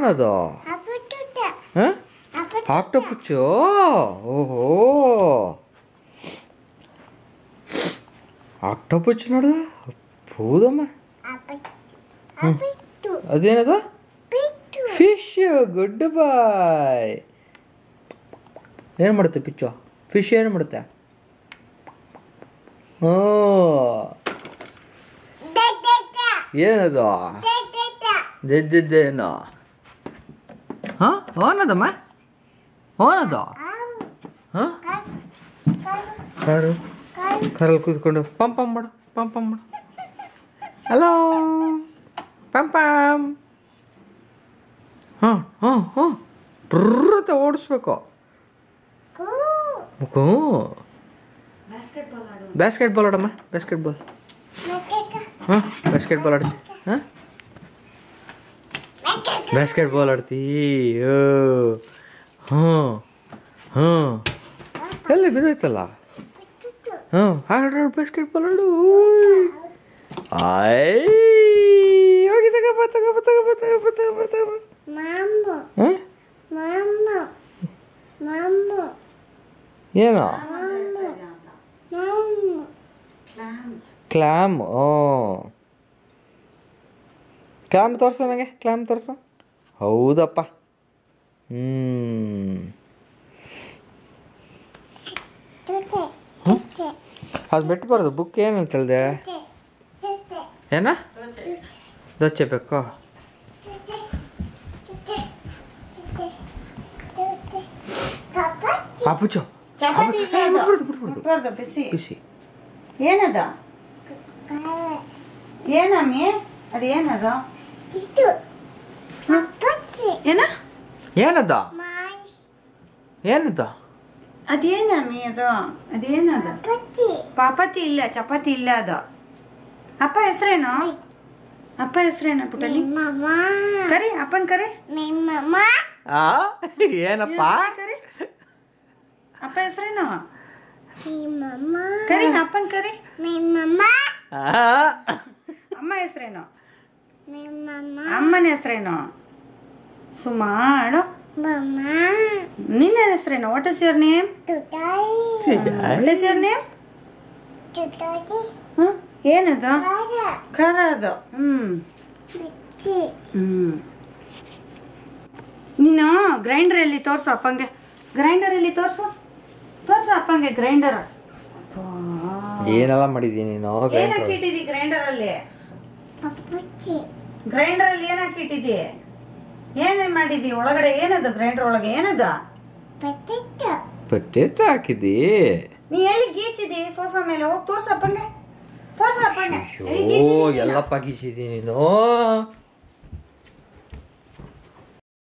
ಏನದು ಆಕ್ಟೋಪಸ್ ಓಹೋ ಆಕ್ಟೋಪಸ್ ನೋಡು ಹೌದಮ್ಮ ಅದೇನದು ಫಿಶ್ ಗುಡ್ ಬಾಯ್ ಏನು ಮಾಡುತ್ತೆ ಫಿಶ್ ಏನು ಮಾಡುತ್ತೆ ಓ ಏನದು ಜಜ್ಜೇನು ಹಾಂ ಓನದಮ್ಮ ಓನದು ಹಾಂ ಕಾರಲ್ಲಿ ಕೂತ್ಕೊಂಡು ಪಂಪ್ ಮಾಡು ಹಲೋ ಪಂಪ್ ಹಾಂ ಟ್ರತ ಓಡಿಸ್ಬೇಕು ಬ್ಯಾಸ್ಕೆಟ್ ಬಾಲ್ ಆಡಮ್ಮ ಹಾಂ ಬ್ಯಾಸ್ಕೆಟ್ ಬಾಲ್ ಆಡ್ತಿ ಹಾಂ ಬ್ಯಾಸ್ಕೆಟ್ ಬಾಲ್ ಆಡ್ತೀ ಹಾಂ ಎಲ್ಲಿ ಬಿದ್ದೈತಲ್ಲ ಹಾಂ ಆಡು ಬ್ಯಾಸ್ಕೆಟ್ ಬಾಲ್ ಆಡು ಹೋಗಿ ತಗೋ ಏನೋ ಕ್ಲಾಮ್ ಕ್ಲಾಮ್ ತೋರಿಸು ನನಗೆ ಕ್ಲಾಮ್ ತೋರಿಸು ಹೌದಪ್ಪ ಅದು ಬಿಟ್ಬಾರ್ದು ಬುಕ್ ಏನಂತ ಹೇಳಿದೆ ಏನ ದೋಚೆ ಬೇಕು ಪಾಪುಚು ಬಿಸಿ ಏನದ ಏನಮ್ಮಿ ಅದು ಏನದ ಏನದ ಅದೇನಮ್ಮಿ ಅದು ಅದೇನದ ಪಾಪತಿ ಇಲ್ಲ ಚಪಾತಿ ಇಲ್ಲ ಅದು ಅಪ್ಪ ಹೆಸರೇನು ಪುಟ್ಟಲಿ ಕರಿ ಅಪ್ಪನ್ ಕರಿ ಏನಪ್ಪ ಕರಿ ಅಪ್ಪ ಹೆಸರೇನು ಕರಿ ಅಪ್ಪನ್ ಕರಿ ಅಮ್ಮ ಹೆಸರೇನು ಅಮ್ಮನ ಹೆಸರೇನು ಸುಮಾರು ನಿನ್ನ ಹೆಸರೇನು ವಾಟ್ ಇಸ್ ಯುವರ್ ನೇಮ್ ಏನದು ಖರ ಅದು ನೀನು ಗ್ರೈಂಡರಲ್ಲಿ ತೋರ್ಸು ಅಪ್ಪಂಗೆ ಗ್ರೈಂಡರಲ್ಲಿ ತೋರ್ಸು ಅಪ್ಪಂಗೆ ಗ್ರೈಂಡರ್ ಏನೆಲ್ಲ ಮಾಡಿದೀನಿ ನೀನು ಏನ್ ಹಾಕಿಟ್ಟಿದಿ ಗ್ರೈಂಡರಲ್ಲಿ ಏನ್ ಹಾಕಿಟ್ಟಿದಿ ಏನೇನ್ ಮಾಡಿದಿ ಒಳಗಡೆ ಏನದು ಗ್ರೈಂಡರ್ ಒಳಗೆ ಏನದು ಪಟ್ಟೆಟ್ಟು ಹಾಕಿದಿ ನೀ ಎಲ್ಲಿ ಗೀಚಿದಿ ಸೋಫಾ ಮೇಲೆ ಹೋಗಿ ತೋರ್ಸಪ್ಪಂಗೆ ಎಲ್ಲಪ್ಪ ಗೀಚಿದಿ ನೀನು